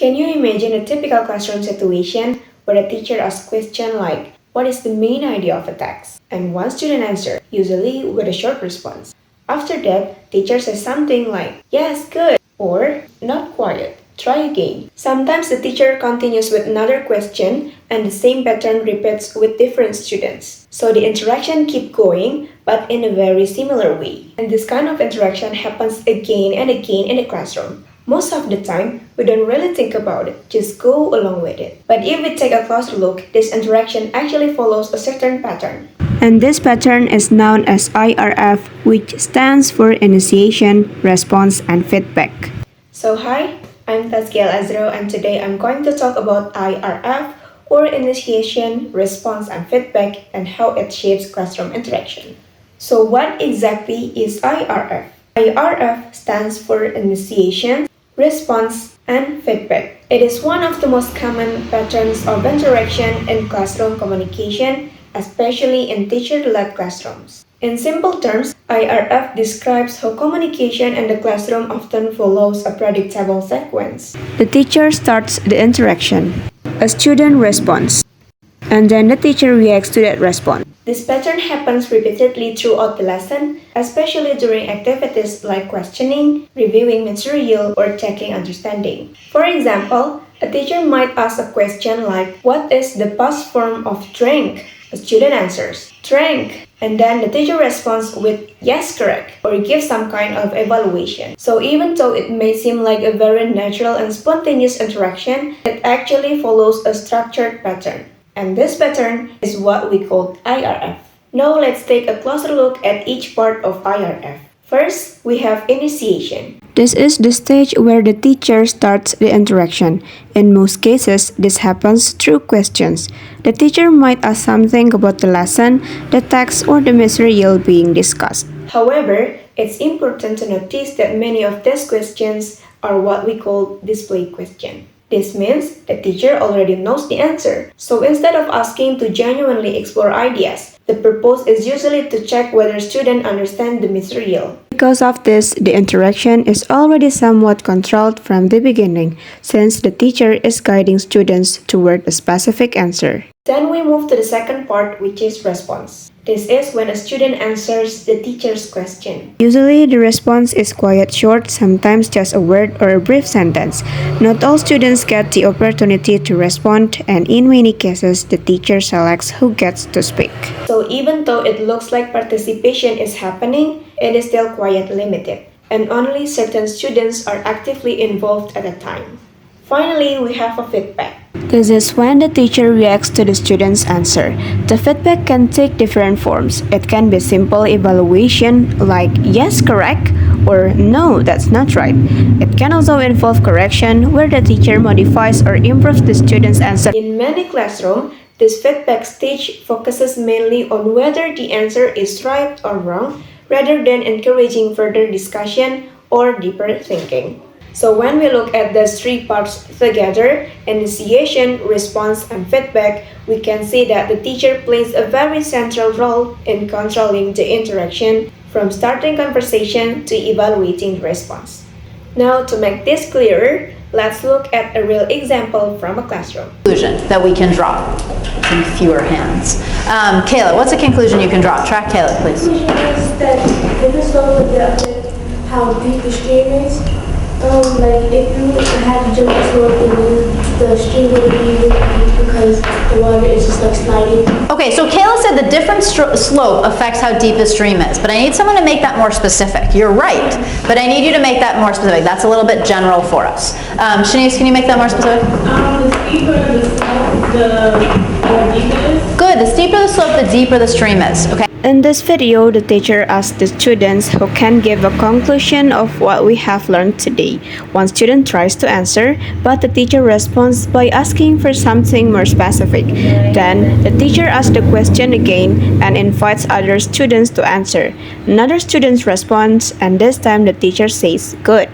Can you imagine a typical classroom situation where a teacher asks a question like, "What is the main idea of a text?" And one student answers, usually with a short response. After that, teacher says something like, "Yes, good," or "Not quite. Try again." Sometimes the teacher continues with another question and the same pattern repeats with different students. So the interaction keeps going, but in a very similar way. And this kind of interaction happens again and again in the classroom. Most of the time, we don't really think about it, just go along with it. But if we take a closer look, this interaction actually follows a certain pattern. And this pattern is known as IRF, which stands for Initiation, Response, and Feedback. So hi, I'm Tazkia Azro, and today I'm going to talk about IRF, or Initiation, Response, and Feedback, and how it shapes classroom interaction. So what exactly is IRF? IRF stands for Initiation, Response, and Feedback. It is one of the most common patterns of interaction in classroom communication, especially in teacher-led classrooms. In simple terms, IRF describes how communication in the classroom often follows a predictable sequence. The teacher starts the interaction. A student responds, and then the teacher reacts to that response. This pattern happens repeatedly throughout the lesson, especially during activities like questioning, reviewing material, or checking understanding. For example, a teacher might ask a question like, "What is the past form of drink?" A student answers, "Drank," and then the teacher responds with, "Yes, correct," or gives some kind of evaluation. So even though it may seem like a very natural and spontaneous interaction, it actually follows a structured pattern. And this pattern is what we call IRF. Now let's take a closer look at each part of IRF. First, we have initiation. This is the stage where the teacher starts the interaction. In most cases, this happens through questions. The teacher might ask something about the lesson, the text, or the material being discussed. However, it's important to notice that many of these questions are what we call display questions. This means the teacher already knows the answer. So instead of asking to genuinely explore ideas, the purpose is usually to check whether students understand the material. Because of this, the interaction is already somewhat controlled from the beginning, since the teacher is guiding students toward a specific answer. Then we move to the second part, which is response. This is when a student answers the teacher's question. Usually, the response is quite short, sometimes just a word or a brief sentence. Not all students get the opportunity to respond, and in many cases, the teacher selects who gets to speak. So even though it looks like participation is happening, it is still quite limited, and only certain students are actively involved at a time. Finally, we have a feedback. This is when the teacher reacts to the student's answer. The feedback can take different forms. It can be simple evaluation like "yes, correct" or "no, that's not right." It can also involve correction where the teacher modifies or improves the student's answer. In many classrooms, this feedback stage focuses mainly on whether the answer is right or wrong rather than encouraging further discussion or deeper thinking. So when we look at these three parts together, initiation, response, and feedback, we can see that the teacher plays a very central role in controlling the interaction from starting conversation to evaluating the response. Now, to make this clearer, let's look at a real example from a classroom. Conclusion that we can draw in fewer hands. Kayla, what's a conclusion you can draw? Track Kayla, please. The conclusion is that this level will affect how deep the stream is. Like if you had to jump the slope, the stream would be really deep because the water is just like sliding. Okay, so Kayla said the different slope affects how deep a stream is, but I need someone to make that more specific. You're right, but I need you to make that more specific. That's a little bit general for us. Shanice, can you make that more specific? The steeper the slope, the more deep it is. Good, the steeper the slope, the deeper the stream is, okay? In this video, the teacher asks the students who can give a conclusion of what we have learned today. One student tries to answer, but the teacher responds by asking for something more specific. Then, the teacher asks the question again and invites other students to answer. Another student responds, and this time the teacher says, "Good."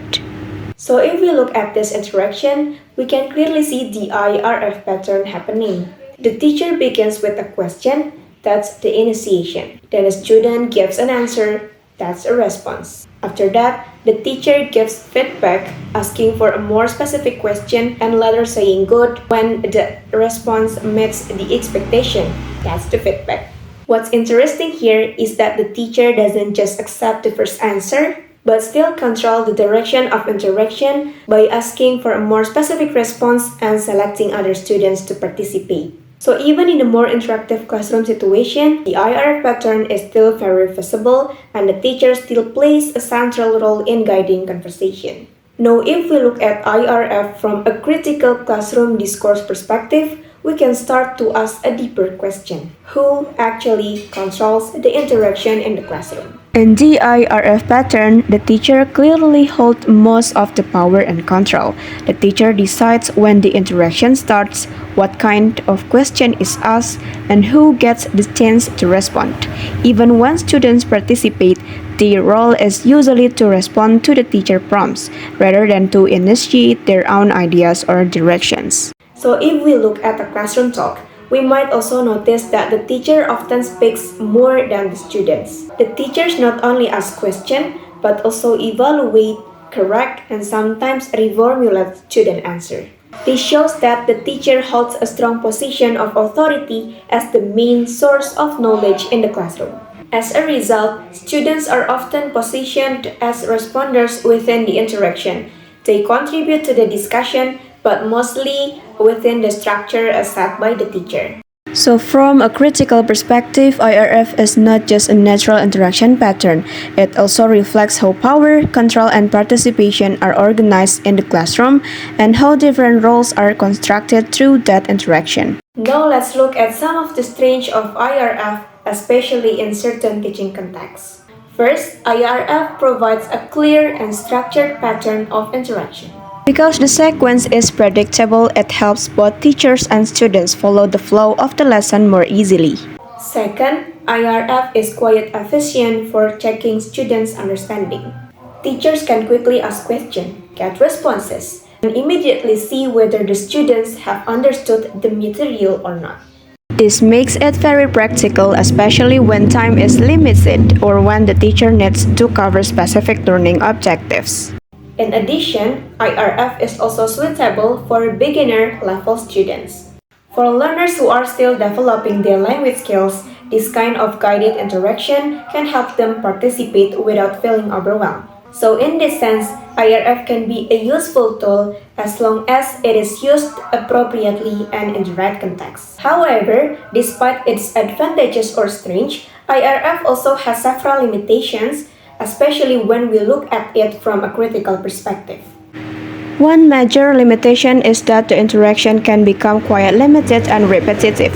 So if we look at this interaction, we can clearly see the IRF pattern happening. The teacher begins with a question, that's the initiation. Then a student gives an answer, that's a response. After that, the teacher gives feedback, asking for a more specific question and later saying good when the response meets the expectation. That's the feedback. What's interesting here is that the teacher doesn't just accept the first answer, but still control the direction of interaction by asking for a more specific response and selecting other students to participate. So even in a more interactive classroom situation, the IRF pattern is still very visible and the teacher still plays a central role in guiding conversation. Now if we look at IRF from a critical classroom discourse perspective, we can start to ask a deeper question. Who actually controls the interaction in the classroom? In the IRF pattern, the teacher clearly holds most of the power and control. The teacher decides when the interaction starts, what kind of question is asked, and who gets the chance to respond. Even when students participate, the role is usually to respond to the teacher prompts, rather than to initiate their own ideas or directions. So if we look at a classroom talk, we might also notice that the teacher often speaks more than the students. The teachers not only ask questions, but also evaluate, correct, and sometimes reformulate student answer. This shows that the teacher holds a strong position of authority as the main source of knowledge in the classroom. As a result, students are often positioned as responders within the interaction. They contribute to the discussion, but mostly within the structure set by the teacher. So from a critical perspective, IRF is not just a natural interaction pattern. It also reflects how power, control, and participation are organized in the classroom and how different roles are constructed through that interaction. Now let's look at some of the strengths of IRF, especially in certain teaching contexts. First, IRF provides a clear and structured pattern of interaction. Because the sequence is predictable, it helps both teachers and students follow the flow of the lesson more easily. Second, IRF is quite efficient for checking students' understanding. Teachers can quickly ask questions, get responses, and immediately see whether the students have understood the material or not. This makes it very practical, especially when time is limited or when the teacher needs to cover specific learning objectives. In addition, IRF is also suitable for beginner-level students. For learners who are still developing their language skills, this kind of guided interaction can help them participate without feeling overwhelmed. So in this sense, IRF can be a useful tool as long as it is used appropriately and in the right context. However, despite its advantages or strengths, IRF also has several limitations, especially when we look at it from a critical perspective. One major limitation is that the interaction can become quite limited and repetitive.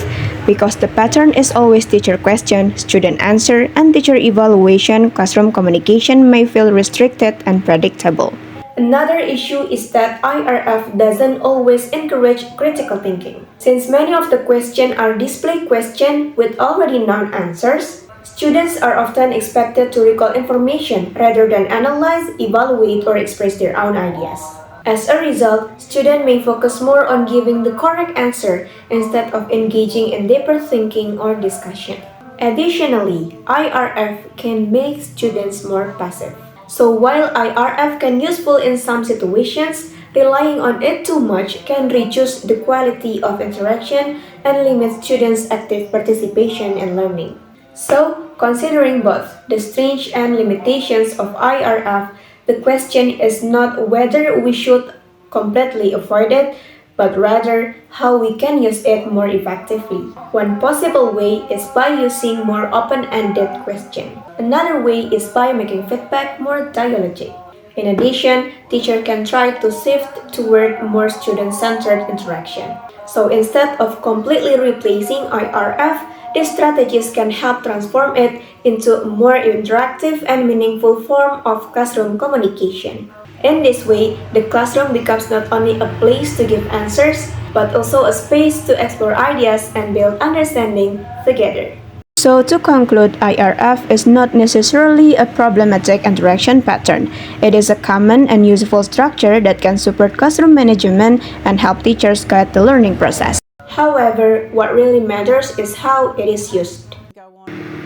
Because the pattern is always teacher question, student answer, and teacher evaluation, classroom communication may feel restricted and predictable. Another issue is that IRF doesn't always encourage critical thinking. Since many of the questions are display questions with already known answers, students are often expected to recall information rather than analyze, evaluate, or express their own ideas. As a result, students may focus more on giving the correct answer instead of engaging in deeper thinking or discussion. Additionally, IRF can make students more passive. So while IRF can be useful in some situations, relying on it too much can reduce the quality of interaction and limit students' active participation in learning. So, considering both the strengths and limitations of IRF, the question is not whether we should completely avoid it, but rather how we can use it more effectively. One possible way is by using more open-ended questions. Another way is by making feedback more dialogic. In addition, teacher can try to shift toward more student-centered interaction. So instead of completely replacing IRF, these strategies can help transform it into a more interactive and meaningful form of classroom communication. In this way, the classroom becomes not only a place to give answers, but also a space to explore ideas and build understanding together. So to conclude, IRF is not necessarily a problematic interaction pattern. It is a common and useful structure that can support classroom management and help teachers guide the learning process. However, what really matters is how it is used.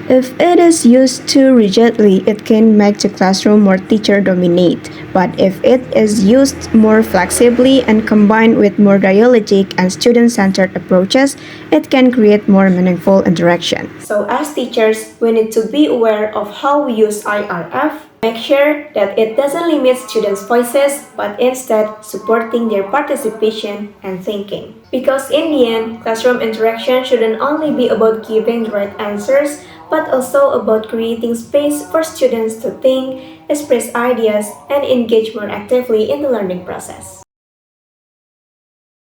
If it is used too rigidly, it can make the classroom more teacher-dominate. But if it is used more flexibly and combined with more dialogic and student-centered approaches, it can create more meaningful interaction. So as teachers, we need to be aware of how we use IRF. Make sure that it doesn't limit students' voices, but instead supporting their participation and thinking. Because in the end, classroom interaction shouldn't only be about giving the right answers, but also about creating space for students to think, express ideas, and engage more actively in the learning process.